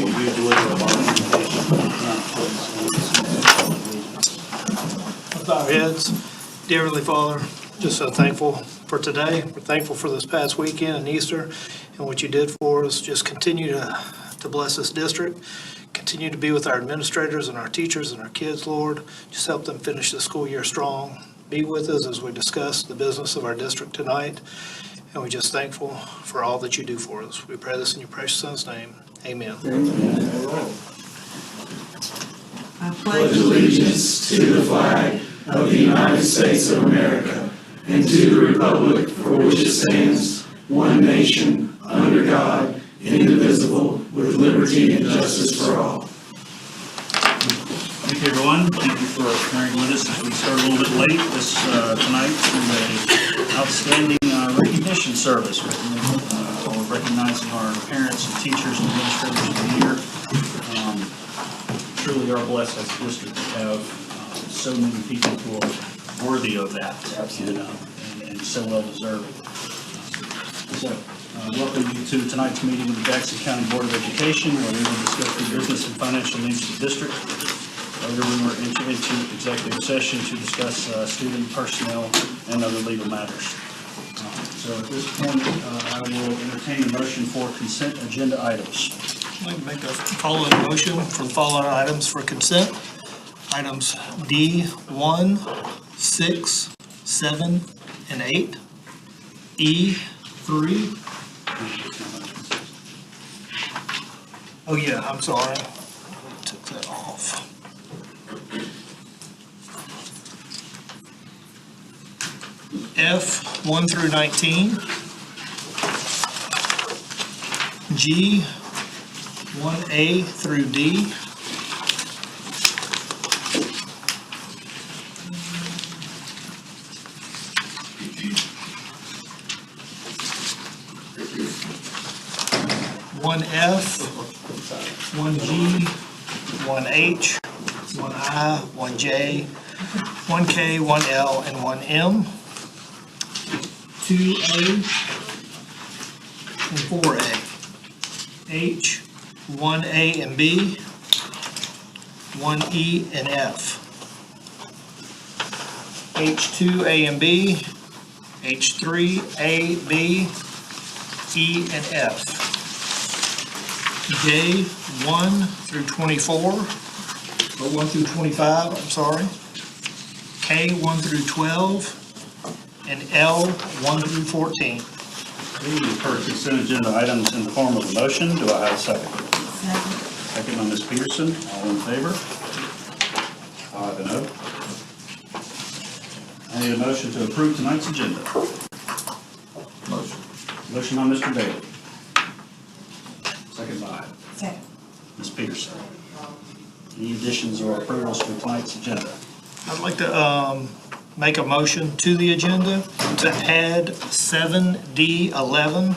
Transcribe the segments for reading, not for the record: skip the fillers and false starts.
you deliver a bond With our heads, dear Heavenly Father, just so thankful for today. We're thankful for this past weekend and Easter and what you did for us. Just continue to bless this district. Continue to be with our administrators and our teachers and our kids, Lord. Just help them finish the school year strong. Be with us as we discuss the business of our district tonight. And we're just thankful for all that you do for us. We pray this in your precious Son's name. Amen. I pledge allegiance to the flag of the United States of America and to the republic for which it stands, one nation, under God, indivisible, with liberty and justice for all. Thank you, everyone. Thank you for bearing with us as we start a little bit late tonight through an outstanding recognition service. We're recognizing our parents and teachers and administrators of the year. Truly are blessed as a district to have so many people who are worthy of that and so well deserving. So, welcome you to tonight's meeting with the Jackson County Board of Education, where we will discuss the business and financial needs of the district. Later, we will enter into executive session to discuss student personnel and other legal matters. So at this point, I will entertain a motion for consent agenda items. I'd like to make a following motion for the following items for consent. Items D, 1, 6, 7, and 8. E, 3. Oh yeah, I'm sorry. Took that off. F, 1 through 19. G, 1A through D. One F, 1G, 1H, 1I, 1J, 1K, 1L, and 1M. 2A and 4A. H, 1A and B, 1E and F. H2A and B, H3A, B, E and F. J, 1 through 24, or 1 through 25, I'm sorry. K, 1 through 12, and L, 1 through 14. You've heard consent agenda items in the form of a motion. Do I have a second? Second by Ms. Peterson. All in favor? 5 and 0. I need a motion to approve tonight's agenda. Motion. Motion by Mr. Bailey. Second by Ms. Peterson. Any additions or approvals for tonight's agenda? I'd like to make a motion to the agenda to add 7D11,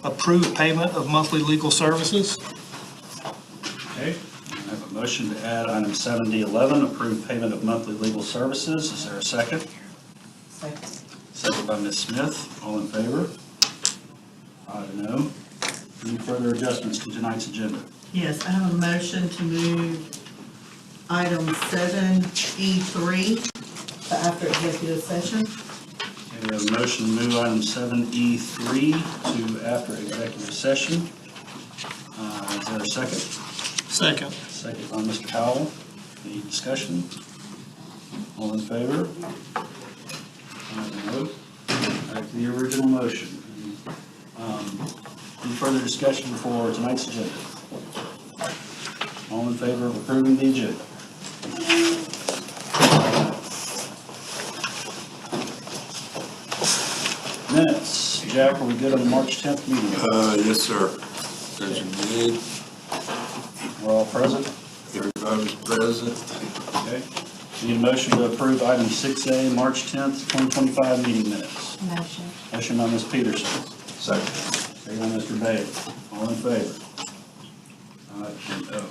approve payment of monthly legal services. Okay. I have a motion to add item 7D11, approve payment of monthly legal services. Is there a second? Second. Second by Ms. Smith. All in favor? 5 and 0. Any further adjustments to tonight's agenda? Yes, I have a motion to move item 7E3 to after executive session. Okay, we have a motion to move item 7E3 to after executive session. Is there a second? Second. Second by Mr. Howell. Any discussion? All in favor? 5 and 0. Back to the original motion. Any further discussion for tonight's agenda? All in favor of approving the agenda? Minutes. Jack, are we good on the March 10th meeting? Yes, sir. As you need, We're all present? everybody's present. Okay. Need a motion to approve item 6A, March 10th, 2025 meeting minutes. Motion. Motion by Ms. Peterson. Second. Second by Mr. Bailey. All in favor? 5 and 0.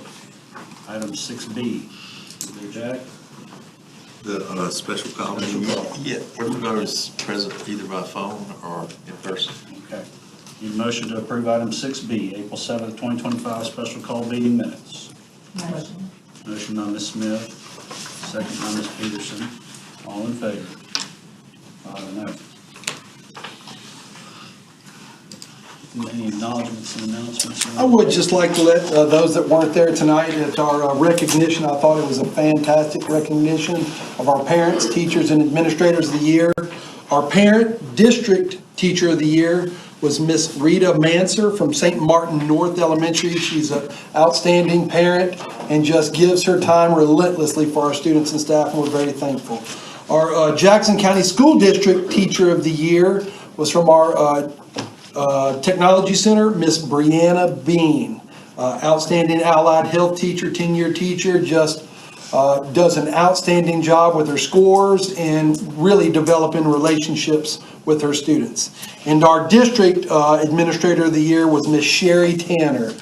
Item 6B. Is there, Jack? The special call meeting. Yeah, everybody's present either by phone or in person. Okay. Need a motion to approve item 6B, April 7th, 2025, special call meeting minutes. Motion. Motion by Ms. Smith, second by Ms. Peterson. All in favor? 5-0. Any acknowledgements and announcements? I would just like to let those that weren't there tonight at our recognition, I thought it was a fantastic recognition of our parents, teachers, and administrators of the year. Our parent district teacher of the year was Miss Rita Manser from St. Martin North Elementary. She's an outstanding parent and just gives her time relentlessly for our students and staff, and we're very thankful. Our Jackson County School District teacher of the year was from our Technology Center, Miss Brianna Bean. Outstanding allied health teacher, 10-year teacher, just does an outstanding job with her scores and really developing relationships with her students. And our district administrator of the year was Miss Sherry Tanner.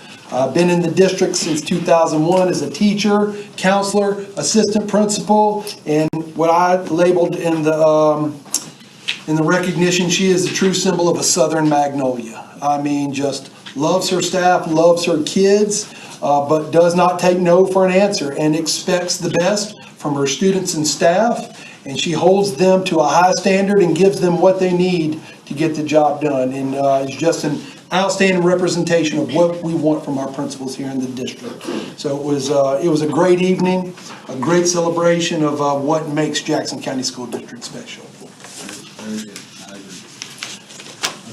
Been in the district since 2001 as a teacher, counselor, assistant principal, and what I labeled in the recognition, she is a true symbol of a Southern magnolia. I mean, just loves her staff, loves her kids, but does not take no for an answer and expects the best from her students and staff. And she holds them to a high standard and gives them what they need to get the job done. And it's just an outstanding representation of what we want from our principals here in the district. So it was a great evening, a great celebration of what makes Jackson County School District special. Very good, I agree.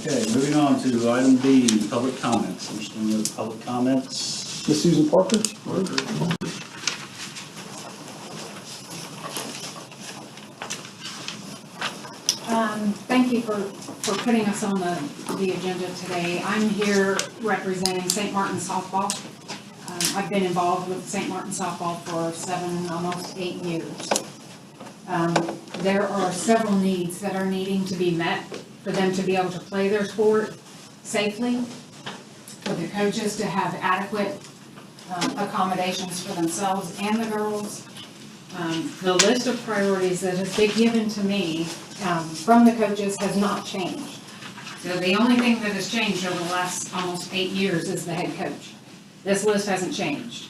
Okay, moving on to item B, public comments. I'm just going to go to public comments. Miss Susan Parker? Thank you for putting us on the agenda today. I'm here representing St. Martin softball. I've been involved with St. Martin softball for 7, almost 8 years. There are several needs that are needing to be met for them to be able to play their sport safely, for the coaches to have adequate accommodations for themselves and the girls. The list of priorities that has been given to me from the coaches has not changed. So the only thing that has changed over the last almost 8 years is the head coach. This list hasn't changed.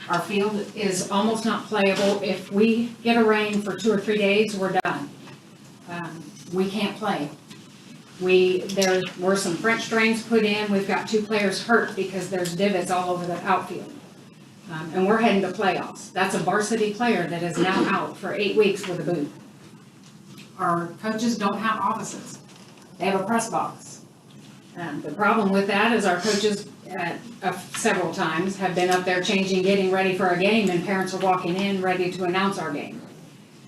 Our field is almost not playable. If we get a rain for 2 or 3 days, we're done. We can't play. There were some French drains put in. We've got 2 players hurt because there's divots all over the outfield. And we're heading to playoffs. That's a varsity player that is now out for 8 weeks with a boot. Our coaches don't have offices. They have a press box. The problem with that is our coaches several times have been up there changing, getting ready for a game, and parents are walking in ready to announce our game.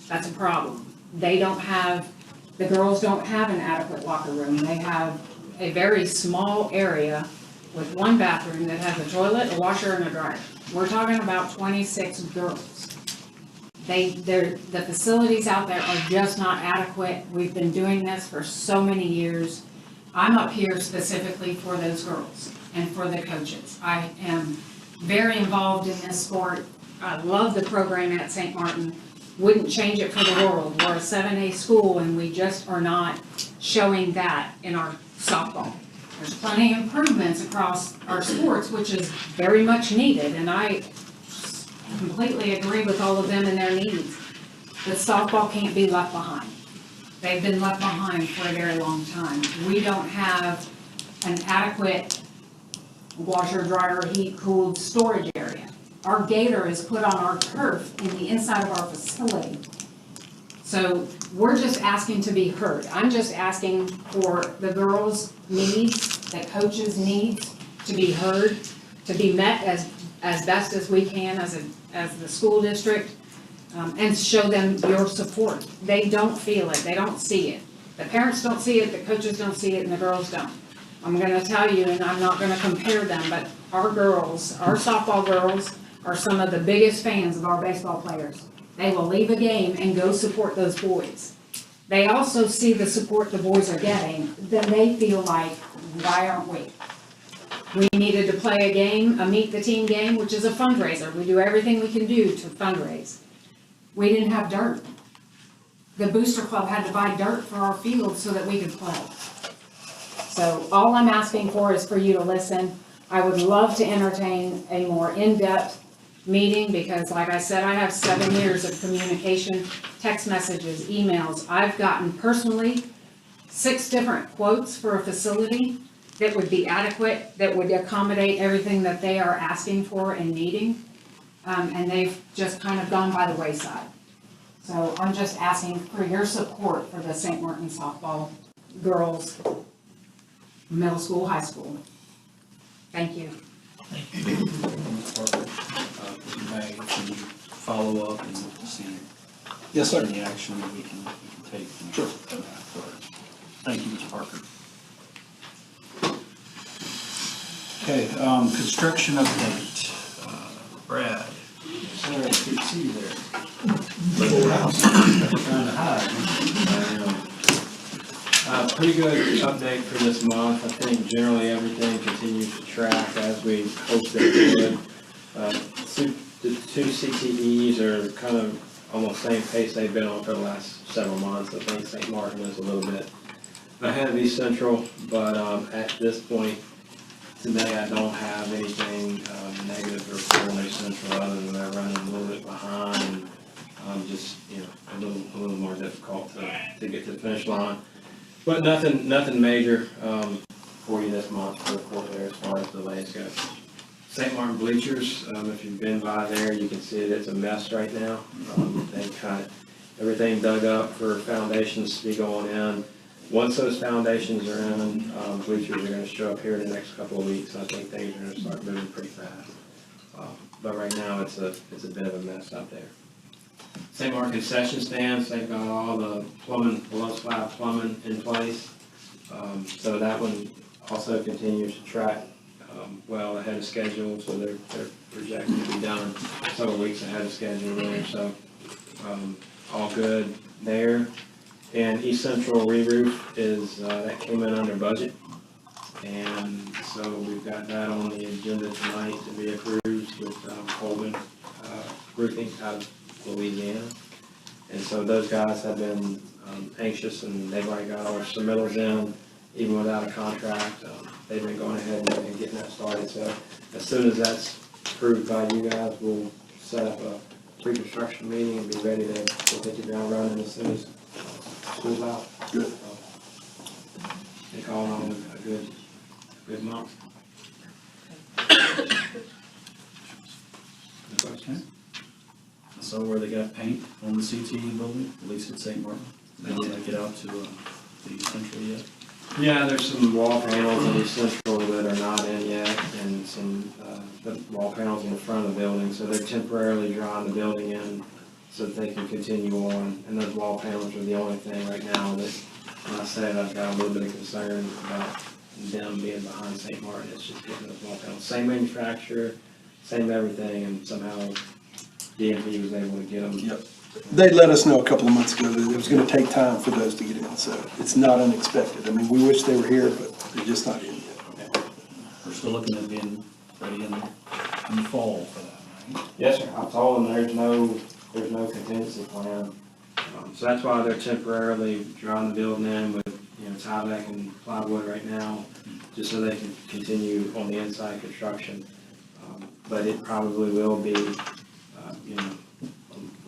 That's a problem. The girls don't have an adequate locker room. They have a very small area with 1 bathroom that has a toilet, a washer, and a dryer. We're talking about 26 girls. The facilities out there are just not adequate. We've been doing this for so many years. I'm up here specifically for those girls and for the coaches. I am very involved in this sport. I love the program at St. Martin. Wouldn't change it for the world. We're a 7A school and we just are not showing that in our softball. There's plenty of improvements across our sports, which is very much needed, and I completely agree with all of them and their needs. But softball can't be left behind. They've been left behind for a very long time. We don't have an adequate washer, dryer, heat-cooled storage area. Our gator is put on our turf in the inside of our facility. So we're just asking to be heard. I'm just asking for the girls' needs, the coaches' needs to be heard, to be met as best as we can as the school district, and show them your support. They don't feel it, they don't see it. The parents don't see it, the coaches don't see it, and the girls don't. I'm gonna tell you, and I'm not gonna compare them, but our girls, our softball girls, are some of the biggest fans of our baseball players. They will leave a game and go support those boys. They also see the support the boys are getting, then they feel like, why aren't we? We needed to play a game, a meet the team game, which is a fundraiser. We do everything we can do to fundraise. We didn't have dirt. The Booster Club had to buy dirt for our field so that we could play. So all I'm asking for is for you to listen. I would love to entertain a more in-depth meeting because like I said, I have 7 years of communication, text messages, emails. I've gotten personally 6 different quotes for a facility that would be adequate, that would accommodate everything that they are asking for and needing. And they've just kind of gone by the wayside. So I'm just asking for your support for the St. Martin softball girls, middle school, high school. Thank you. Parker, May, can you follow up and see Yes, sir. any action that we can take? Sure. Thank you, Mr. Parker. Okay, construction update. Brad. All right, good to see you there. Trying to hide. Pretty good update for this month. I think generally everything continues to track as we hoped it would. The 2 CTEs are kind of almost same pace they've been on for the last several months. I think St. Martin is a little bit ahead of East Central, but at this point today, I don't have anything negative to report on East Central other than they're running a little bit behind and just, a little more difficult to get to the finish line. But nothing major for you this month to report there as far as delays go. St. Martin bleachers, if you've been by there, you can see it's a mess right now. They've got everything dug up for foundations to be going in. Once those foundations are in, bleachers are going to show up here in the next couple of weeks. I think things are going to start moving pretty fast. But right now, it's a bit of a mess out there. St. Martin concession stands, they've got all the plumbing, below slab plumbing in place. So that one also continues to track well ahead of schedule, so they're projected to be done several weeks ahead of schedule there. So all good there. And East Central re-roof is, that came in under budget. And so we've got that on the agenda tonight to be approved with Coleman Roofing out of Louisiana. And so those guys have been anxious and they've already got all their submittals in, even without a contract. They've been going ahead and getting that started. So as soon as that's approved by you guys, we'll set up a pre-construction meeting and be ready to hit the ground running as soon as school's out. Good. They call on a good month. Okay. So where they got paint on the CTE building, at least at St. Martin? They didn't get out to the central yet? Yeah, there's some wall panels in the central that are not in yet, and some the wall panels in the front of the building, so they're temporarily drawing the building in so that they can continue on. And those wall panels are the only thing right now that, when I said I've got a little bit of concern about them being behind St. Martin, it's just getting those wall panels. Same manufacturer, same everything, and somehow DMP was able to get them. Yep. They let us know a couple of months ago that it was going to take time for those to get in, so it's not unexpected. I mean, we wish they were here, but they're just not in yet. We're still looking at being ready in the fall for that, right? Yes, sir. I told them there's no contingency plan. So that's why they're temporarily drawing the building in with, Tyvek and plywood right now, just so they can continue on the inside construction. But it probably will be,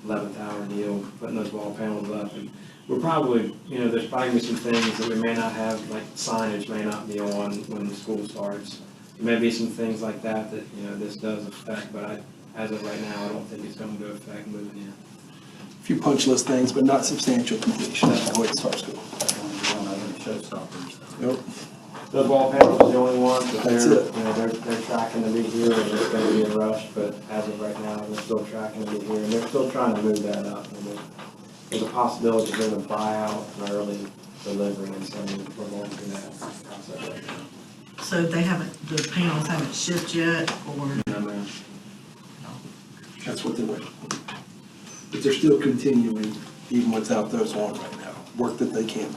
11th hour deal, putting those wall panels up. And we're probably, there's probably some things that we may not have, like signage may not be on when the school starts. There may be some things like that, this does affect, but as of right now, I don't think it's going to affect moving in. A few punch list things, but not substantial completion. That's the way it starts going. One other showstoppers. Nope. Those wall panels are the only ones, but That's they're, it. they're tracking to be here, and it's gonna be a rush, but as of right now, they're still tracking to be here, and they're still trying to move that up. And there's a possibility of them to buy out an early delivery, and so we're going through that process right now. So they the panels haven't shipped yet, or? No, ma'am. That's what they're waiting for. But they're still continuing, even without those on right now, work that they can do.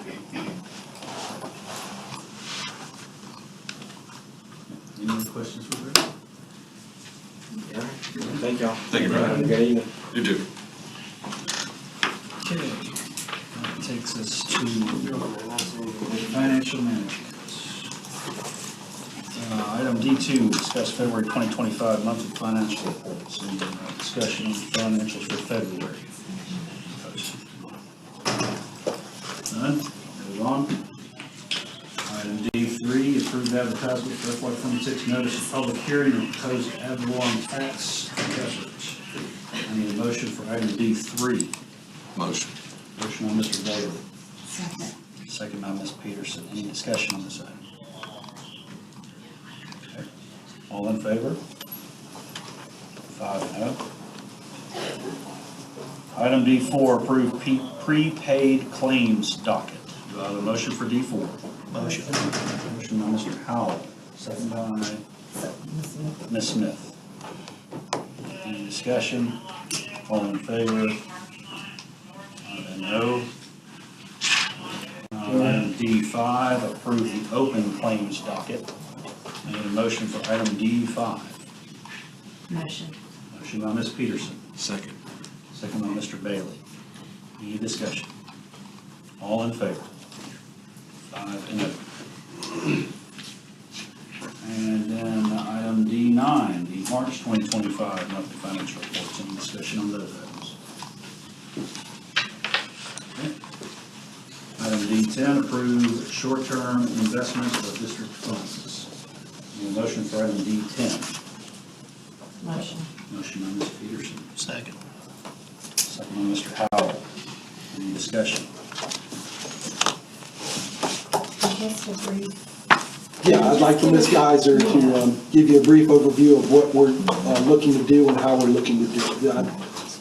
Any other questions for Rick? Yeah, thank y'all. Thank you, Brad. Have a good evening. You do. Okay, that takes us to financial management. Item D2, discuss February 2025 monthly financial reports and discussion on financials for February. None? Move on. Item D3, approved advertisement for FY26 notice of public hearing on proposed ad valorem tax adjustments. I need a motion for item D3. Motion. Motion by Mr. Bailey, Second. second by Ms. Peterson. Any discussion on this item? Okay. All in favor? 5-0. Item D4, approve prepaid claims docket. Do I have a motion for D4? Motion. Motion by Mr. Howell, second by Ms. Smith. Any discussion? All in favor? No. Item D5, approve the open claims docket. I need a motion for item D5. Motion. Motion by Ms. Peterson, Second. second by Mr. Bailey. Any discussion? All in favor? 5-0. And then item D9, the March 2025 monthly financial reports. Any discussion on those items? Okay. Item D10, approve short-term investments of district funds. Need a motion for item D10. Motion. Motion by Ms. Peterson, Second. second by Mr. Howell. Any discussion? Yeah, I'd like for Ms. Geiser to give you a brief overview of what we're looking to do and how we're looking to do it. I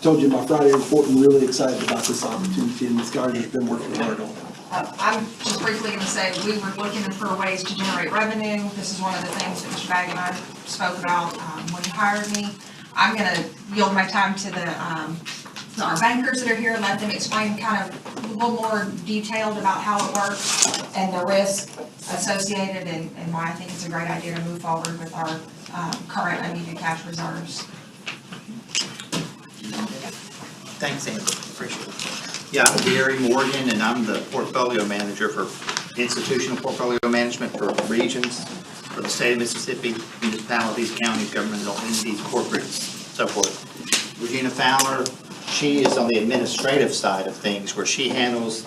told you in my Friday report, I'm really excited about this opportunity, and Ms. Geiser's been working hard on it. I'm just briefly going to say, we were looking for ways to generate revenue. This is one of the things that Mr. Bagg and I spoke about when he hired me. I'm going to yield my time to our bankers that are here and let them explain kind of a little more detailed about how it works and the risk associated and why I think it's a great idea to move forward with our current unneeded cash reserves. Thanks, Amber, appreciate it. Yeah, I'm Gary Morgan, and I'm the portfolio manager for institutional portfolio management for regions, for the state of Mississippi, municipalities, counties, governmental entities, corporates, so forth. Regina Fowler, she is on the administrative side of things, where she handles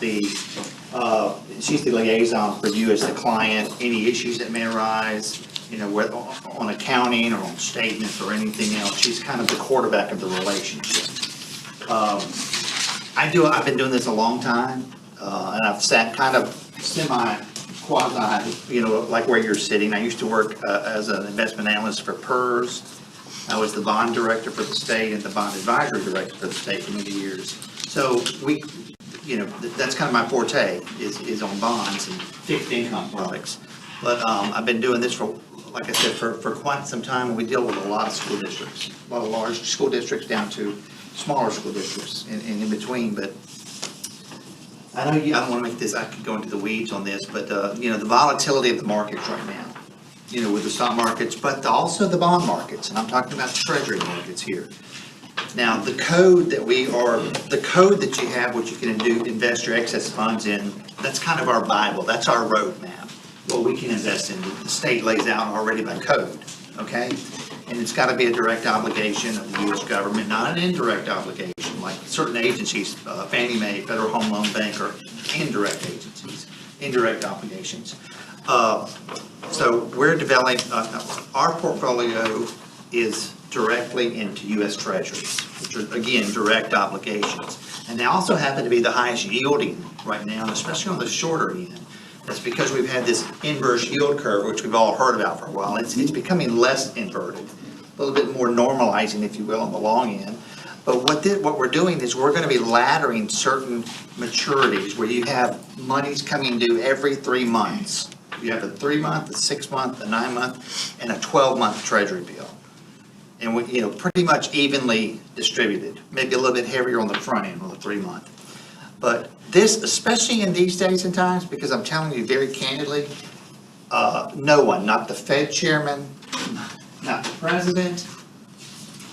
she's the liaison for you as the client, any issues that may arise, you know, whether on accounting or on statements or anything else. She's kind of the quarterback of the relationship. I've been doing this a long time, and I've sat kind of semi-quasi, you know, like where you're sitting. I used to work as an investment analyst for PERS. I was the bond director for the state and the bond advisory director for the state for many years. So that's kind of my forte is on bonds and fixed income products. But I've been doing this for, like I said, for quite some time, and we deal with a lot of school districts, a lot of large school districts down to smaller school districts and in between. But I know I don't want to make this, I could go into the weeds on this, but the volatility of the markets right now, with the stock markets, but also the bond markets, and I'm talking about treasury markets here. Now, the code that you have, what you can invest your excess funds in, that's kind of our Bible, that's our roadmap, what we can invest in. The state lays out already by code, okay? And it's got to be a direct obligation of the U.S. government, not an indirect obligation, like certain agencies, Fannie Mae, Federal Home Loan Bank, or indirect agencies, indirect obligations. So we're developing, our portfolio is directly into U.S. Treasuries, which are, again, direct obligations. And they also happen to be the highest yielding right now, and especially on the shorter end. That's because we've had this inverse yield curve, which we've all heard about for a while. It's becoming less inverted, a little bit more normalizing, if you will, on the long end. But what we're doing is we're going to be laddering certain maturities where you have monies coming due every 3 months. You have a 3-month, a 6-month, a 9-month, and a 12-month treasury bill. And we, pretty much evenly distributed, maybe a little bit heavier on the front end on the 3-month. But this, especially in these days and times, because I'm telling you very candidly, no one, not the Fed chairman, not the president,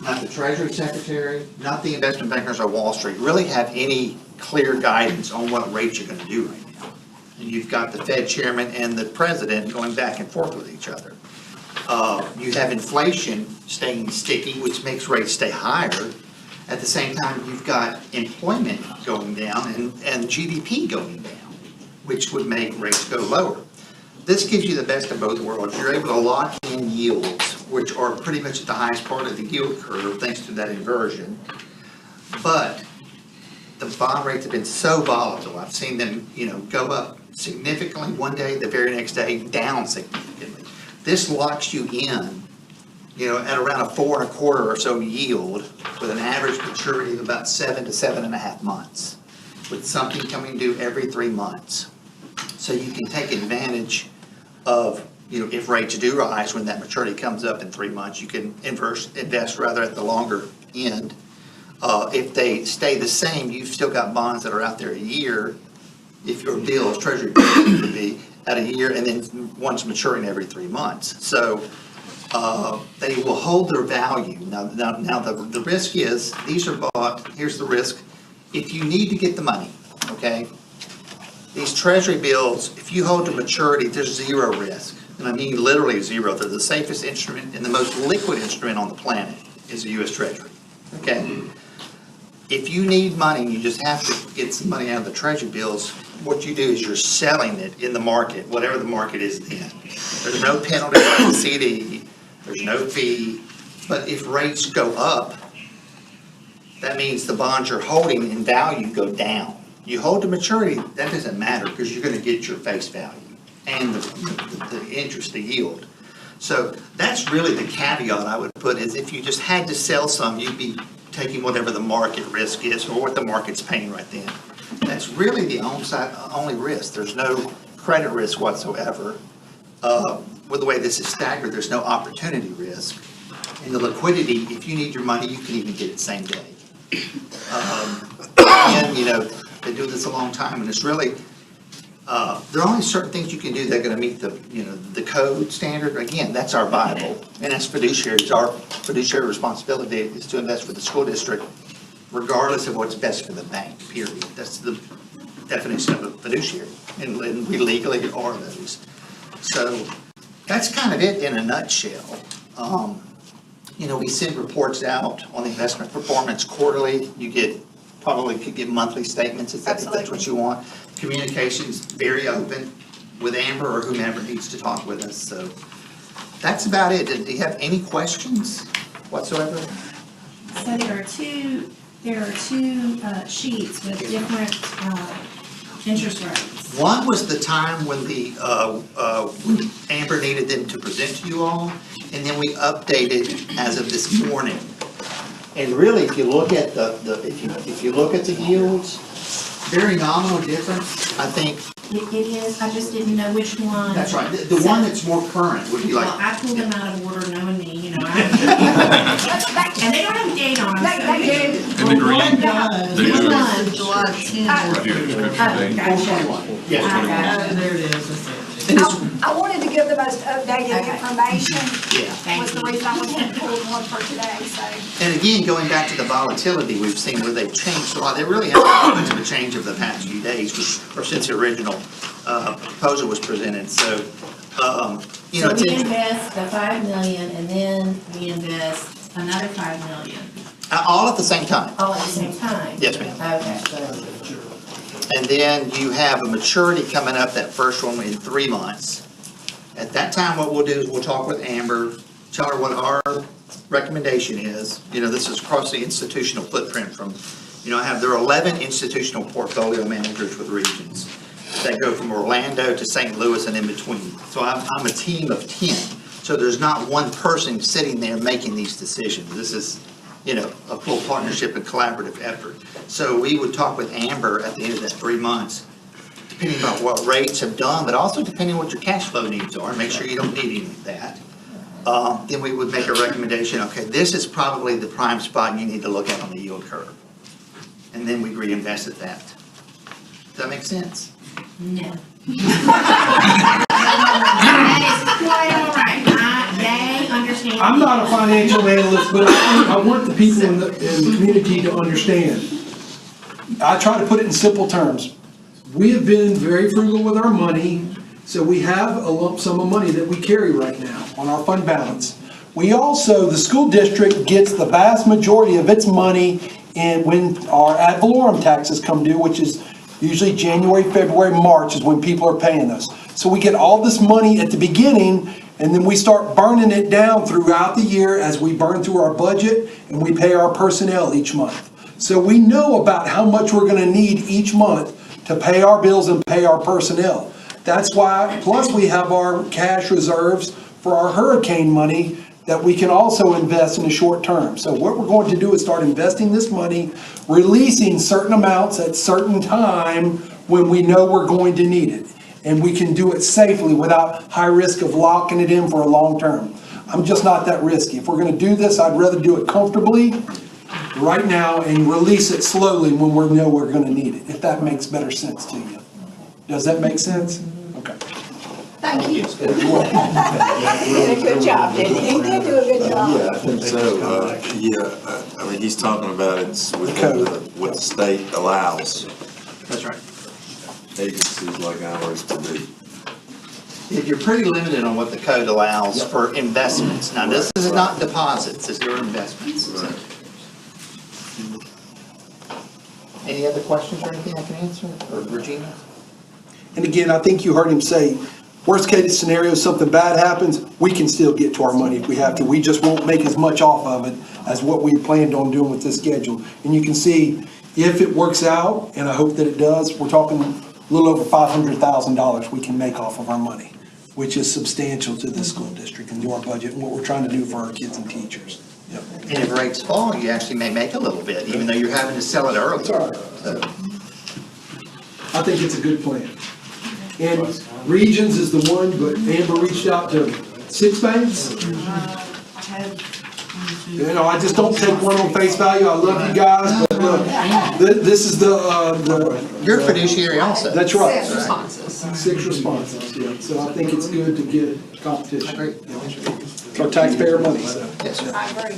not the Treasury Secretary, not the investment bankers on Wall Street, really have any clear guidance on what rates you're going to do right now. And you've got the Fed chairman and the president going back and forth with each other. You have inflation staying sticky, which makes rates stay higher. At the same time, you've got employment going down and GDP going down, which would make rates go lower. This gives you the best of both worlds. You're able to lock in yields, which are pretty much at the highest part of the yield curve, thanks to that inversion. But the bond rates have been so volatile. I've seen them, go up significantly one day, the very next day down significantly. This locks you in, at around a 4.25 or so yield with an average maturity of about 7 to 7.5 months, with something coming due every 3 months. So you can take advantage of, if rates do rise when that maturity comes up in 3 months, you can invest rather at the longer end. If they stay the same, you've still got bonds that are out there a year, if your bills, treasury bills would be at a year, and then one's maturing every 3 months. So they will hold their value. Now the risk is, these are bought, here's the risk, if you need to get the money, okay? These treasury bills, if you hold to maturity, there's zero risk. And I mean literally zero. They're the safest instrument and the most liquid instrument on the planet is the U.S. Treasury, okay? If you need money and you just have to get some money out of the treasury bills, what you do is you're selling it in the market, whatever the market is then. There's no penalty like the CD, there's no fee, but if rates go up, that means the bonds you're holding in value go down. You hold to maturity, that doesn't matter because you're going to get your face value and the interest, the yield. So that's really the caveat I would put is if you just had to sell some, you'd be taking whatever the market risk is or what the market's paying right then. That's really the only risk. There's no credit risk whatsoever. With the way this is staggered, there's no opportunity risk. And the liquidity, if you need your money, you can even get it same day. And, they do this a long time, and it's really, there are only certain things you can do that are going to meet the code standard. Again, that's our Bible, and as fiduciaries, our fiduciary responsibility is to invest for the school district, regardless of what's best for the bank, period. That's the definition of a fiduciary, and we legally are those. So that's kind of it in a nutshell. We send reports out on the investment performance quarterly. You probably could get monthly statements if that's what you want. Communication's very open with Amber or whomever needs to talk with us. So that's about it. Do you have any questions whatsoever? So there are two sheets with different interest rates. One was the time when when Amber needed them to present to you all, and then we updated as of this morning. And really, if you look at if you look at the yields, very nominal difference, I think. It is, I just didn't know which one. That's right, the one that's more current would be like. Well, I pulled them out of order knowing me, and they don't have a date on them. And the green does. Which one? July 10th. Gotcha. Yes. There it is. I wanted to give the most updated information. Yeah. Was the reason I was going to pull one for today, so. And again, going back to the volatility we've seen where they've changed a lot, they really haven't had much of a change over the past few days, or since the original proposal was presented. So, So we invest the $5 million, and then we invest another $5 million. all at the same time. All at the same time? Yes, ma'am. Okay. And then you have a maturity coming up, that first one in 3 months. At that time, what we'll do is we'll talk with Amber, tell her what our recommendation is. This is across the institutional footprint from, there are 11 institutional portfolio managers with regions that go from Orlando to St. Louis and in between. So I'm a team of 10. So there's not one person sitting there making these decisions. This is, a full partnership and collaborative effort. So we would talk with Amber at the end of that 3 months, depending on what rates have done, but also depending on what your cash flow needs are, make sure you don't need any of that. Then we would make a recommendation, okay, this is probably the prime spot you need to look at on the yield curve. And then we reinvest at that. Does that make sense? No. That is quite all right. They understand. I'm not a financial analyst, but I want the people in the community to understand. I try to put it in simple terms. we have been very frugal with our money, so we have a lump sum of money that we carry right now on our fund balance. We also, the school district gets the vast majority of its money in when our ad valorem taxes come due, which is usually January, February, March is when people are paying us. So we get all this money at the beginning, and then we start burning it down throughout the year as we burn through our budget and we pay our personnel each month. So we know about how much we're gonna need each month to pay our bills and pay our personnel. That's why, plus we have our cash reserves for our hurricane money that we can also invest in the short term. So what we're going to do is start investing this money, releasing certain amounts at certain time when we know we're going to need it. And we can do it safely without high risk of locking it in for a long term. I'm just not that risky. If we're gonna do this, I'd rather do it comfortably right now and release it slowly when we know we're gonna need it, if that makes better sense to you. Does that make sense? Okay. Thank you. He did a good job, didn't he? He did do a good job. Yeah, I think so. I mean, he's talking about it's within what the state allows That's right. agencies like ours to do. You're pretty limited on what the code allows for investments. Now, this is not deposits, this is your investments. So. Any other questions or anything I can answer, or Regina? And again, I think you heard him say, worst case scenario, something bad happens, we can still get to our money if we have to. We just won't make as much off of it as what we planned on doing with this schedule. And you can see, if it works out, and I hope that it does, we're talking a little over $500,000 we can make off of our money, which is substantial to the school district and to our budget and what we're trying to do for our kids and teachers. Yep. And if rates fall, you actually may make a little bit, even though you're having to sell it early. That's all right. So, I think it's a good plan. And Regions is the one, but Amber reached out to 6 banks. You know, I just don't take one on face value. I love you guys, but look, this is the. You're a fiduciary also. That's right. 6 responses. 6 responses, yeah. So I think it's good to get competition. Great. It's our taxpayer money, so. Yes, sir. I agree.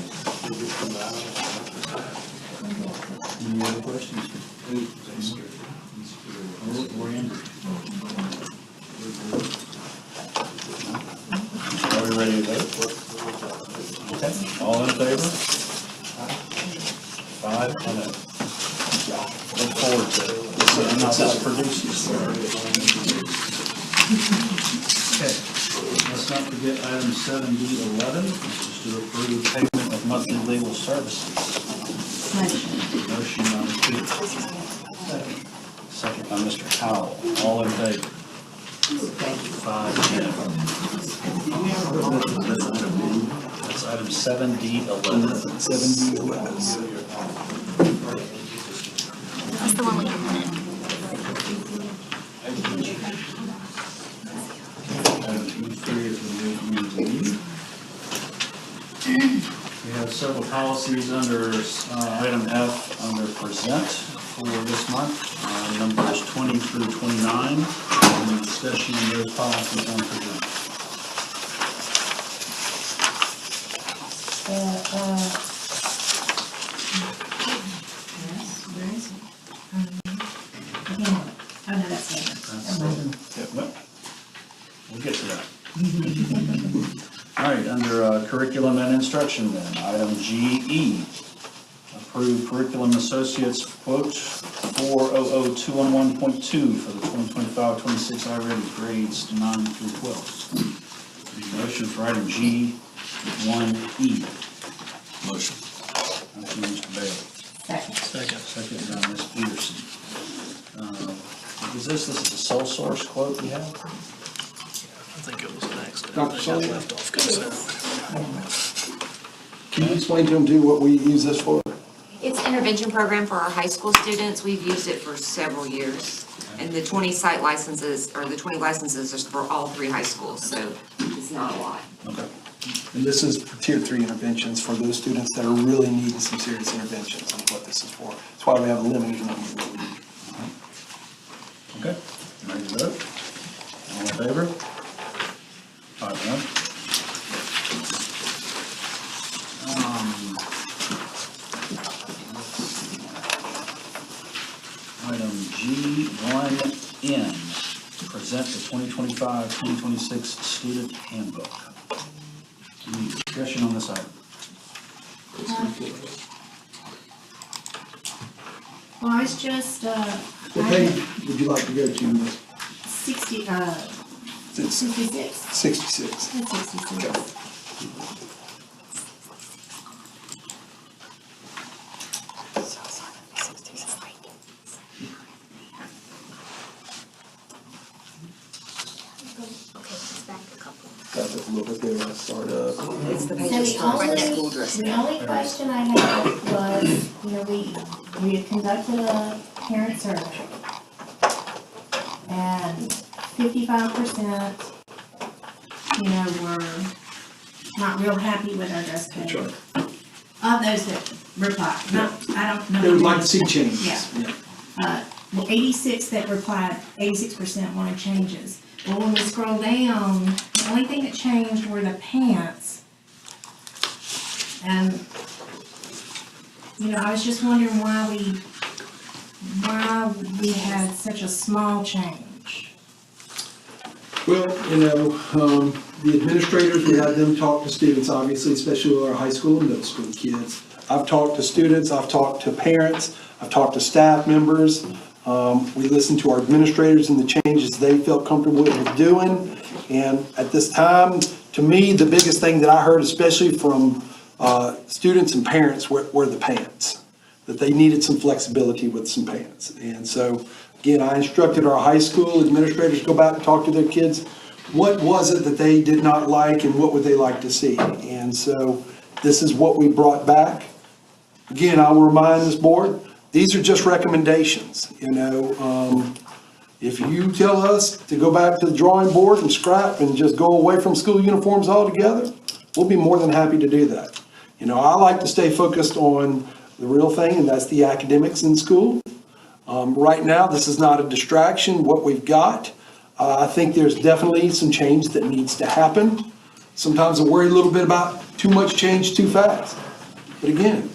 Any other questions? Are we ready to vote? Okay, all in favor? 5 and 0. Look forward to it. And now this produces. Okay, let's not forget item 7D11, which is to approve payment of monthly legal services. Motion by Ms. Peters. Second by Mr. Howell. All in favor? 5 and 0. That's item 7D11. 7D11. That's the one we can win. Item E3 is removed. We have several policies under item F under present for this month, numbers 20 through 29, and discussion of those policies on present. Oh, no, that's later. Well, we'll get to that. All right, under curriculum and instruction then, item GE, approve curriculum associates quote 400211.2 for the 2025-26 I-ready grades 9 through 12. Need a motion for item G1E. Motion. Motion, Mr. Bailey. Second by Ms. Peterson. Is this is a sole source quote we have? I think it was next. Dr. Sullivan? Left off consent. Can you explain to them too what we use this for? It's an intervention program for our high school students. We've used it for several years. And the 20 site licenses, or the 20 licenses is for all 3 high schools, so it's not a lot. Okay. And this is for tier 3 interventions for those students that are really needing some serious interventions, is what this is for. That's why we have a limited number. Okay, ready to vote? All in favor? 5 1. Item G2 B1N, present the 2025-2026 student handbook. Any discussion on this item? Well, I was just, What page would you like to go to, Ms. 66. 66. 66. Got to look at there when I start up. It's the So pages right next school dress. the only question I had was, we had conducted a parent survey. And 55%, were not real happy with our dress code. Sure. Of those that replied, I don't know. They would like to see changes. Yeah. 86 that replied, 86% wanted changes. But when we scroll down, the only thing that changed were the pants. And, I was just wondering why we had such a small change. Well, the administrators, we had them talk to students, obviously, especially with our high school and middle school kids. I've talked to students, I've talked to parents, I've talked to staff members. We listened to our administrators and the changes they felt comfortable with doing. And at this time, to me, the biggest thing that I heard, especially from students and parents, were the pants. That they needed some flexibility with some pants. And so, again, I instructed our high school administrators to go back and talk to their kids. What was it that they did not like and what would they like to see? And so this is what we brought back. Again, I will remind this board, these are just recommendations, If you tell us to go back to the drawing board and scrap and just go away from school uniforms altogether, we'll be more than happy to do that. I like to stay focused on the real thing, and that's the academics in school. Right now, this is not a distraction, what we've got. I think there's definitely some change that needs to happen. Sometimes I worry a little bit about too much change too fast. But again,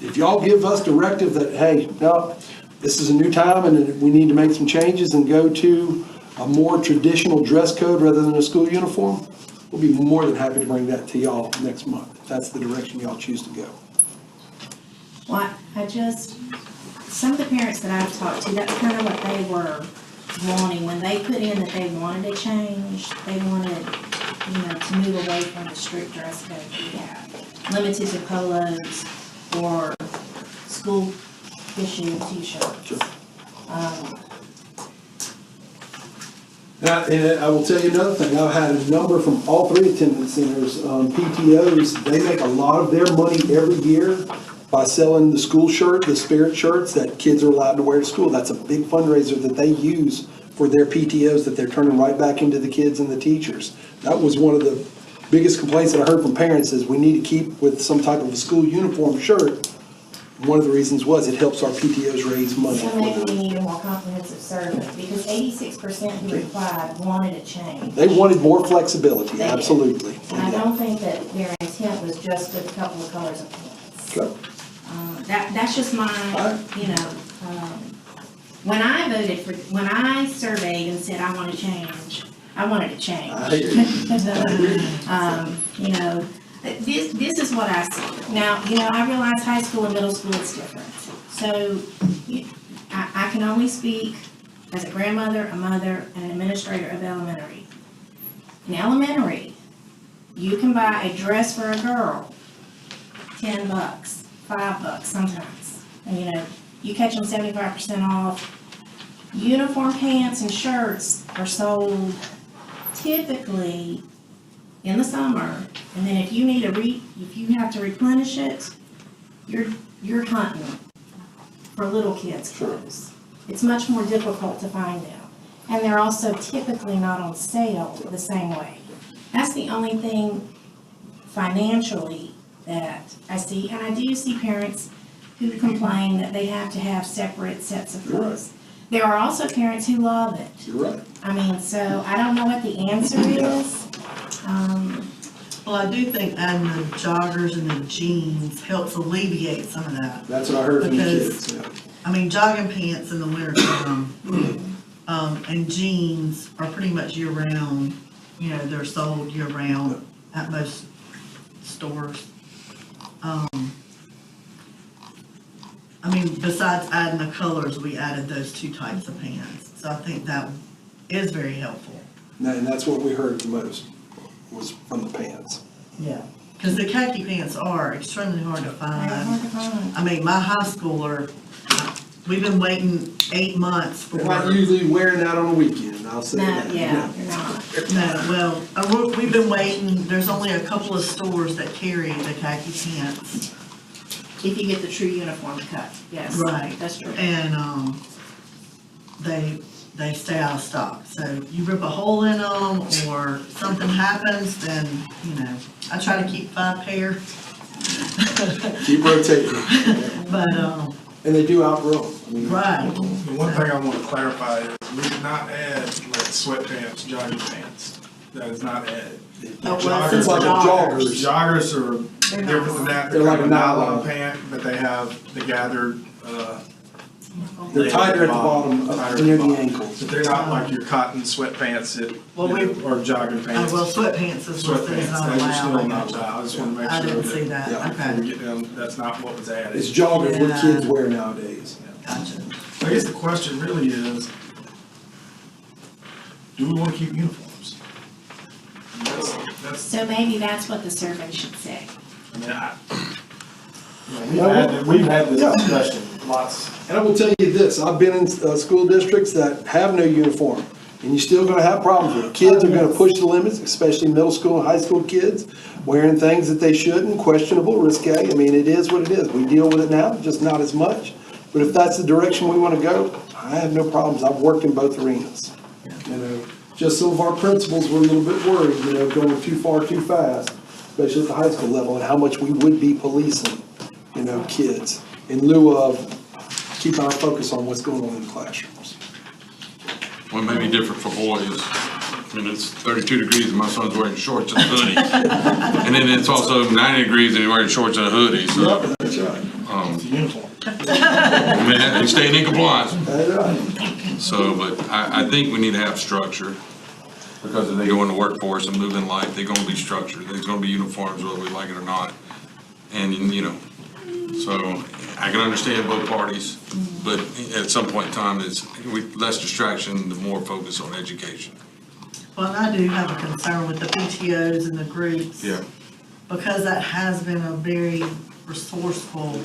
if y'all give us directive that, hey, no, this is a new time and we need to make some changes and go to a more traditional dress code rather than a school uniform, we'll be more than happy to bring that to y'all next month, if that's the direction y'all choose to go. Well, some of the parents that I've talked to, that's kind of what they were wanting. When they put in that they wanted a change, they wanted, to move away from the strict dress code we have. Limited to polos or school issue t-shirts. Sure. And I will tell you another thing, I've had a number from all three attendance centers, PTOs, they make a lot of their money every year by selling the school shirt, the spirit shirts that kids are allowed to wear to school. That's a big fundraiser that they use for their PTOs that they're turning right back into the kids and the teachers. That was one of the biggest complaints that I heard from parents is we need to keep with some type of a school uniform shirt. One of the reasons was it helps our PTOs raise money. So maybe we need a more comprehensive survey, because 86% who replied wanted a change. They wanted more flexibility, They did. absolutely. And I don't think that their intent was just with a couple of colors of pants. Okay. That's just my, when I surveyed and said I want to change, I wanted to change. I hear you. This is what I see. Now, I realize high school and middle school is different. So I can only speak as a grandmother, a mother, and an administrator of elementary. In elementary, you can buy a dress for a girl, $10, $5 sometimes. And you catch them 75% off. Uniform pants and shirts are sold typically in the summer, and then if you need if you have to replenish it, you're hunting for little kids' clothes. It's much more difficult to find them, and they're also typically not on sale the same way. That's the only thing financially that I see, and I do see parents who complain that they have to have separate sets of clothes. There are also parents who love it. You're right. So I don't know what the answer is. Well, I do think adding the joggers and the jeans helps alleviate some of that. That's what I heard from the Because, kids, yeah. I mean, jogging pants in the wintertime, and jeans are pretty much year-round. You know, they're sold year-round at most stores. I mean, besides adding the colors, we added those two types of pants. So I think that is very helpful. And that's what we heard the most, was from the pants. Yeah. Because the khaki pants are extremely hard to find. They're hard to find. I mean, my high schooler, we've been waiting 8 months for. They're not usually wearing that on the weekend, I'll say No, that. yeah, you're not. No, well, we've been waiting, there's only a couple of stores that carry the khaki pants. If you get the true uniform cut, yes. Right. That's true. And, they stay out of stock. So you rip a hole in them or something happens, then, you know, I try to keep 5 pair. Keep rotating. But, And they do outgrow. I mean, right. The one thing I want to clarify is we did not add like sweatpants, jogging pants. That is not added. Oh, well, it's like a joggers. Joggers are They're different than that. They're like a nylon. pant, but they have the gathered, They're tighter at the bottom, up tighter at near the the bottom. ankles. But they're not like your cotton sweatpants that, Well, or jogging pants. Well, sweatpants is what is Sweatpants, not those are still allowed. not allowed. I just want to make I sure didn't see that that, Yeah. before we okay, get down, that's not what was added. It's joggers what Yeah. kids wear nowadays. gotcha. I guess the question really is, do we want to keep uniforms? That's, So maybe that's what the survey should say. I mean, we've had this Yeah. discussion lots. And I will tell you this, I've been in school districts that have no uniform, and you're still gonna have problems with it. Kids are gonna push the limits, especially middle school and high school kids, wearing things that they shouldn't, questionable, risque. I mean, it is what it is. We deal with it now, just not as much. But if that's the direction we wanna go, I have no problems. I've worked in both arenas. You know, just some of our principals were a little bit worried, you know, going too far, too fast, especially at the high school level, and how much we would be policing, you know, kids, in lieu of keeping our focus on what's going on in the classrooms. Well, it may be different for boys. I mean, it's 32 degrees and my son's wearing shorts and a hoodie. And then it's also 90 degrees and he's wearing shorts and a hoodie, so. That's right. It's a uniform. I mean, he's staying in compliance. That's right. So, but I think we need to have structure, because if they go in the workforce and move in life, they're gonna be structured. There's gonna be uniforms whether we like it or not. And, you know, so I can understand both parties, but at some point in time, it's less distraction, the more focus on education. Well, and I do have a concern with the PTOs and the groups. Yeah. Because that has been a very resourceful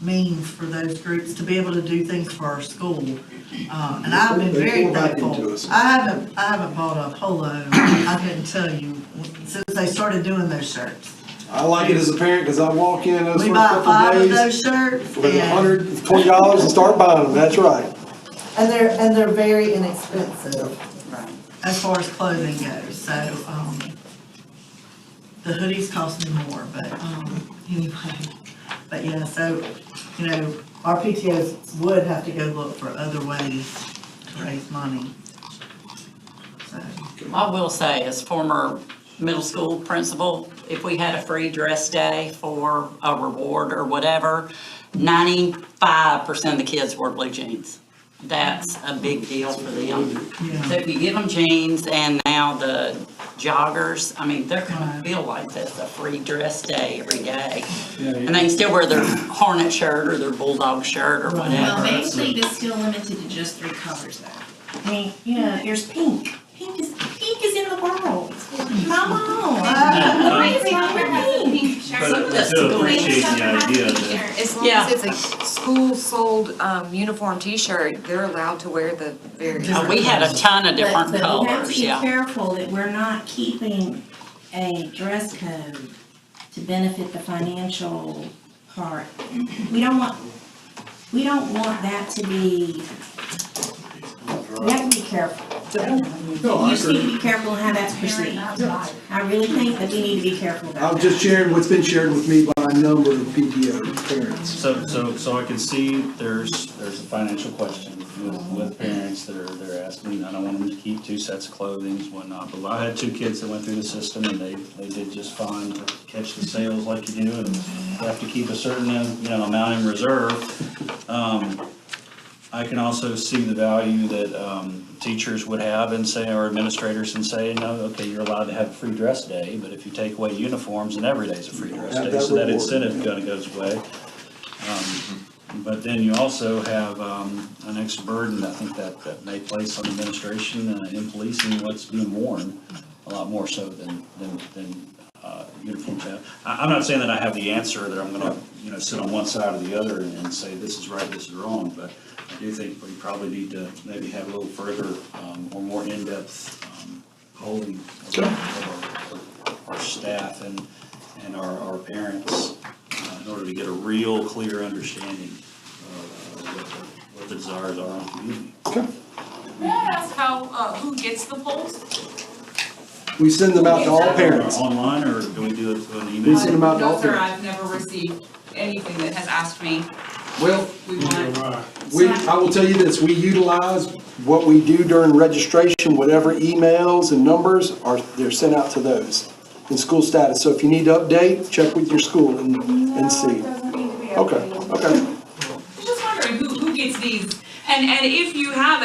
means for those groups to be able to do things for our school. And I've been very They pour back into thankful. us. I haven't bought a polo, I couldn't tell you, since they started doing those shirts. I like it as a parent, because I walk in those We first bought 5 couple of days those shirts with and, $120 and start buying them, that's right. and they're very inexpensive as far as clothing goes, so, the hoodies cost me more, but, anyway. But yeah, so, you know, our PTOs would have to go look for other ways to raise money. So, I will say, as former middle school principal, if we had a free dress day for a reward or whatever, 95% of the kids wore blue jeans. That's a big deal for them. yeah. So if you give them jeans and now the joggers, I mean, they're gonna feel like that's a free dress day every day. And they can still wear their Hornet shirt or their Bulldog shirt or Well, whatever. Main Street is still limited to just 3 colors though. I mean, you know, there's pink. Pink is in the world. Come on. Why is wrong with pink? But I do appreciate the idea that As long as it's a school-sold, uniform T-shirt, they're allowed to wear the various. We had a ton of different But we have to colors, be yeah. careful that we're not keeping a dress code to benefit the financial part. We don't want that to be, we have to be careful. No, I You just need agree. to be careful how that's perceived. I really think that we need to be careful about I'm that. just sharing what's been shared with me by a number of PTO parents. So I can see there's a financial question with parents that they're asking, I don't want them to keep 2 sets of clothing and whatnot, but I had 2 kids that went through the system and they did just fine to catch the sales like you do, and you have to keep a certain, amount in reserve. I can also see the value that teachers would have in saying, or administrators in saying, no, okay, you're allowed to have a free dress day, but if you take away uniforms, then every day's a free dress Have day, that so that reward. incentive kind of goes away. But then you also have an extra burden, I think that may place on administration in policing what's being worn, a lot more so than uniforms have. I'm not saying that I have the answer, that I'm gonna, sit on one side or the other and say this is right, this is wrong, but I do think we probably need to maybe have a little further or more in-depth polling of our staff and our parents in order to get a real clear understanding of what the desires are in the community. May I ask who gets the polls? We send them out to all parents. Online, or do we do it through an email? We send them out to all No, sir, parents. I've never received anything that has asked me, Well, we want. I will tell you this, we utilize what we do during registration, whatever emails and numbers they're sent out to those in school status. So if you need to update, check with your school and see. Okay. I'm just wondering who gets these, and if you have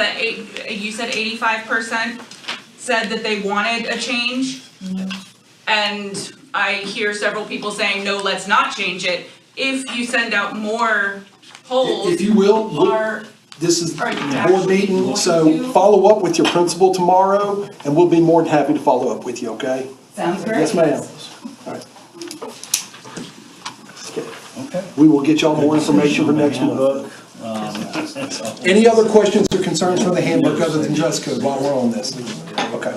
you said 85% said that they wanted a change, and I hear several people saying, no, let's not change it. If you send out more polls. If you will, this is the board meeting, so follow up with your principal tomorrow, and we'll be more than happy to follow up with you, okay? Sounds great. Yes, ma'am. All right. Okay. We will get y'all more information for next month. Any other questions or concerns from the handbook other than dress code while we're on this? Okay.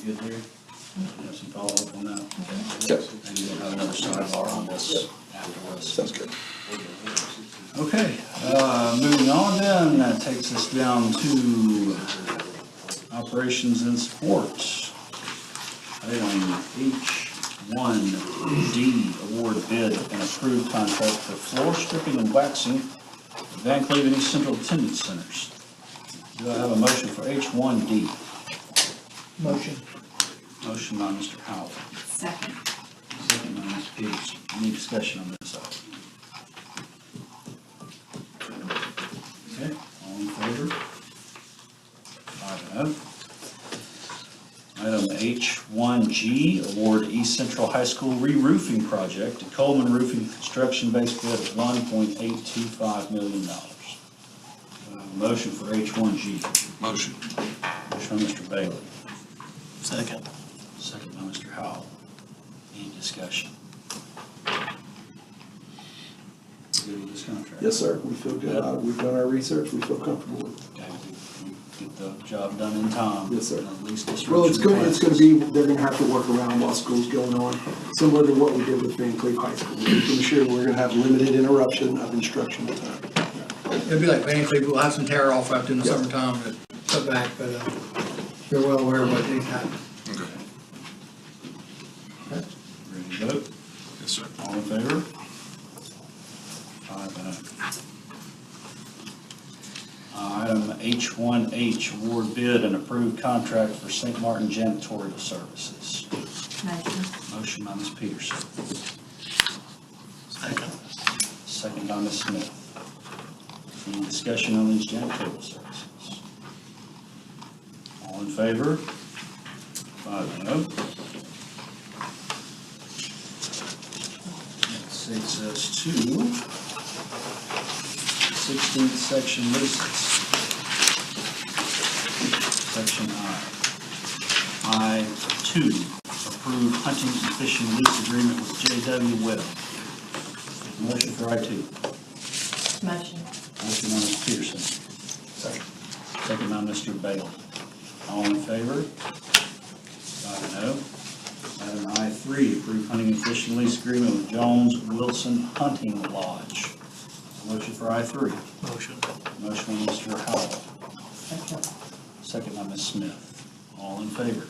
Good there? Have some follow-up on that? And we'll have another sidebar on this afterwards. Sounds good. Okay, moving on then, that takes us down to operations and support. Item H1D, award bid and approved contract for floor stripping and waxing at Van Cleve and East Central Attendance Centers. Do I have a motion for H1D? Motion. Motion by Mr. Howell. Second. Second by Ms. Peters. Any discussion on this item? Okay, all in favor? 5-0. Item H1G, award East Central High School re-roofing project to Coleman Roofing Construction base bid of $1.825 million. Motion for H1G. Motion. Motion by Mr. Bailey. Second. Second by Mr. Howell. Any discussion? Good with this contract? Yes, sir. We feel good. We've done our research. We feel comfortable with it. Okay, we get the job done in time. Yes, sir. At least this. Well, it's gonna be, they're gonna have to work around while school's going on, similar to what we did with Van Cleve High School. We're gonna ensure we're gonna have limited interruption of instructional time. It'll be like Van Cleve, we'll have some tear off after in the summertime to put back, but you're well aware of what needs to happen. Ready to vote? Yes, sir. All in favor? 5-0. Item H1H, award bid and approved contract for St. Martin janitorial services. Motion. Motion by Ms. Peterson. Second. Second by Ms. Smith. Any discussion on these janitorial services? All in favor? 5-0. That takes us to 16th section leases. Section I. I2, approve hunting and fishing lease agreement with J.W. Webb. Motion for I2. Motion. Motion by Ms. Peterson. Second. Second by Mr. Bailey. All in favor? 5-0. Item I3, approve hunting and fishing lease agreement with Jones Wilson Hunting Lodge. Motion for I3. Motion. Motion by Mr. Howell. Second. Second by Ms. Smith. All in favor?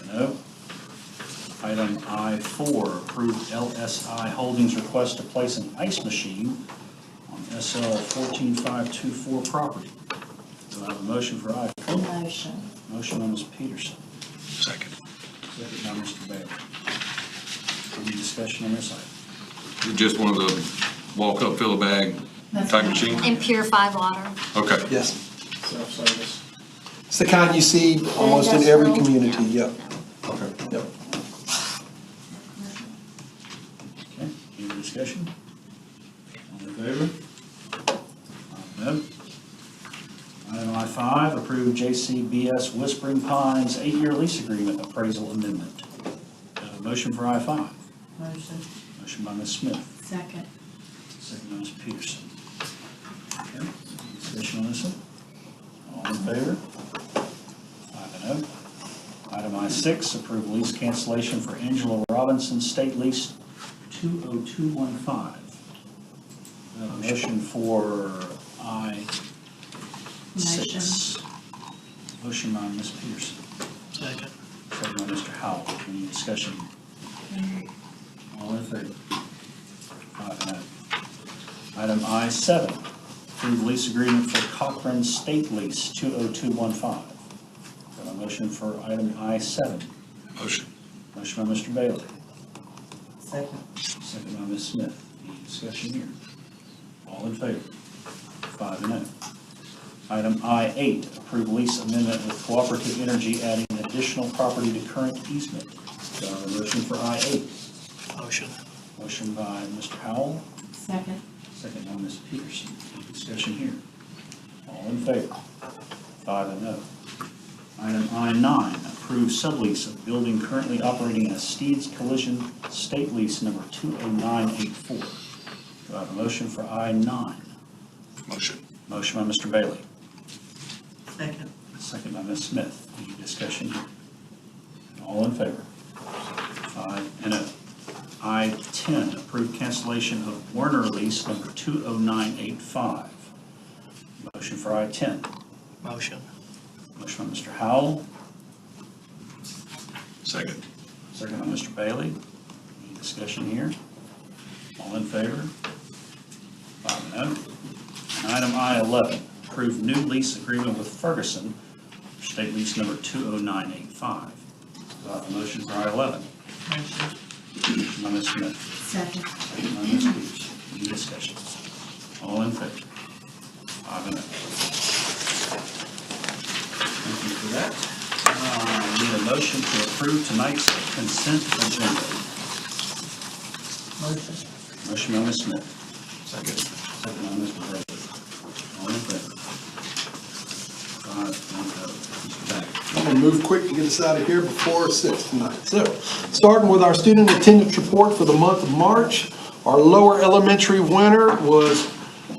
5-0. Item I4, approve LSI Holdings request to place an ice machine on SL 14524 property. Do I have a motion for I4? Motion. Motion by Ms. Peterson. Second. Second by Mr. Bailey. Any discussion on this item? Just one of the walk up, fill a bag type machine? And purified water. Okay. Yes. Self-service. It's the kind you see almost in every community, yep. Okay. Yep. Okay, any discussion? All in favor? No. Item I5, approve JCBS Whispering Pines 8-year lease agreement appraisal amendment. Motion for I5. Motion. Motion by Ms. Smith, Second. second by Ms. Peterson. Okay, any discussion on this one? All in favor? 5-0. Item I6, approve lease cancellation for Angela Robinson, state lease 20215. Motion for I6. Motion by Ms. Peterson, Second. second by Mr. Howell. Any discussion? All in favor? 5-0. Item I7, approve lease agreement for Cochran State Lease 20215. Got a motion for item I7. Motion. Motion by Mr. Bailey, Second. second by Ms. Smith. Any discussion here? All in favor? 5-0. Item I8, approve lease amendment with Cooperative Energy adding additional property to current easement. Do I have a motion for I8? Motion. Motion by Mr. Howell, Second. second by Ms. Peterson. Any discussion here? All in favor? 5-0. Item I9, approve sublease of building currently operating as Steeds Collision State Lease number 20984. Do I have a motion for I9? Motion. Motion by Mr. Bailey, Second. second by Ms. Smith. Any discussion here? All in favor? 5-0. I10, approve cancellation of Werner lease number 20985. Motion for I10. Motion. Motion by Mr. Howell, Second. second by Mr. Bailey. Any discussion here? All in favor? 5-0. And item I11, approve new lease agreement with Ferguson, state lease number 20985. Do I have a motion for I11? Motion. Motion by Ms. Smith, Second. second by Ms. Peters. Any discussion? All in favor? 5-0. Thank you for that. Need a motion to approve tonight's consent agenda. Motion. Motion by Ms. Smith, Second. second by Mr. Bailey. All in favor? 5-0. Mr. Bagley. I'm going to move quick to get us out of here before 6 tonight. So, starting with our student attendance report for the month of March, our lower elementary winner was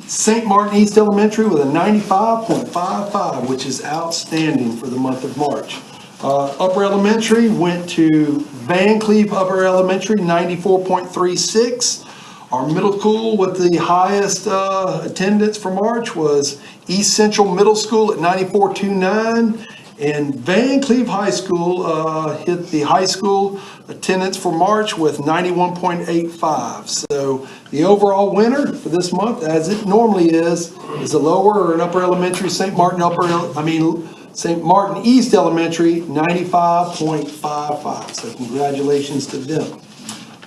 St. Martin East Elementary with a 95.55, which is outstanding for the month of March. Upper elementary went to Van Cleve Upper Elementary, 94.36. Our middle school with the highest attendance for March was East Central Middle School at 94.29. And Van Cleve High School hit the high school attendance for March with 91.85. So the overall winner for this month, as it normally is a lower or an upper elementary, St. Martin East Elementary, 95.55. So congratulations to them.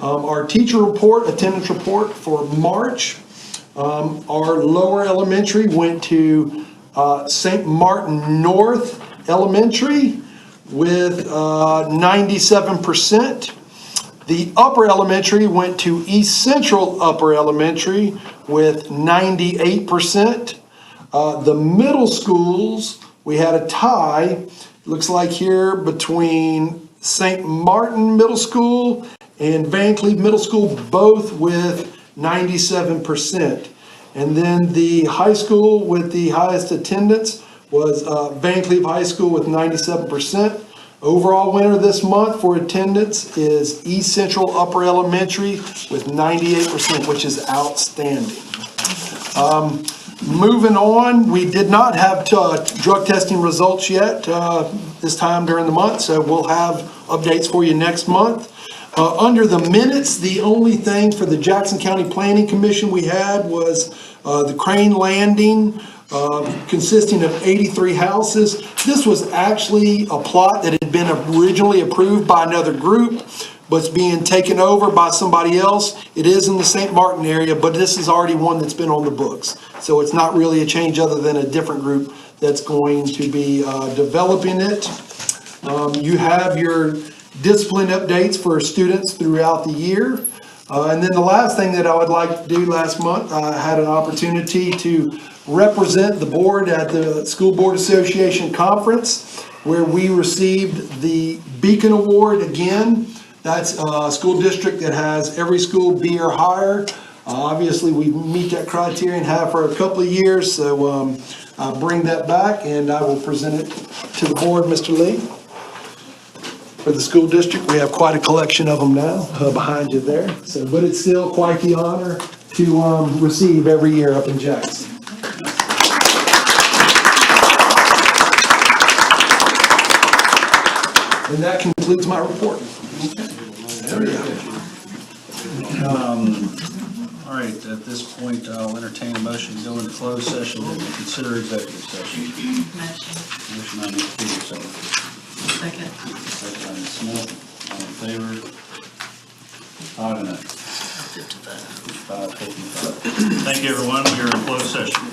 Our teacher report, attendance report for March. Our lower elementary went to St. Martin North Elementary with 97%. The upper elementary went to East Central Upper Elementary with 98%. The middle schools, we had a tie, looks like here, between St. Martin Middle School and Van Cleve Middle School, both with 97%. And then the high school with the highest attendance was Van Cleve High School with 97%. Overall winner this month for attendance is East Central Upper Elementary with 98%, which is outstanding. Moving on, we did not have drug testing results yet this time during the month, so we'll have updates for you next month. Under the minutes, the only thing for the Jackson County Planning Commission we had was the Crane Landing, consisting of 83 houses. This was actually a plot that had been originally approved by another group, but it's being taken over by somebody else. It is in the St. Martin area, but this is already one that's been on the books. So it's not really a change other than a different group that's going to be developing it. You have your discipline updates for students throughout the year. And then the last thing that I would like to do last month, I had an opportunity to represent the board at the School Board Association Conference, where we received the Beacon Award again. That's a school district that has every school B or higher. Obviously, we meet that criteria and have for a couple of years, so I'll bring that back and I will present it to the board, Mr. Lee. For the school district, we have quite a collection of them now, behind you there. So, but it's still quite the honor to receive every year up in Jackson. And that concludes my report. There we go. All right, at this point, I'll entertain a motion to go into closed session and consider executive session. Motion by Ms. Peterson. Second. Second by Ms. Smith. All in favor? 5-0. 5:55. Thank you, everyone. We are in closed session.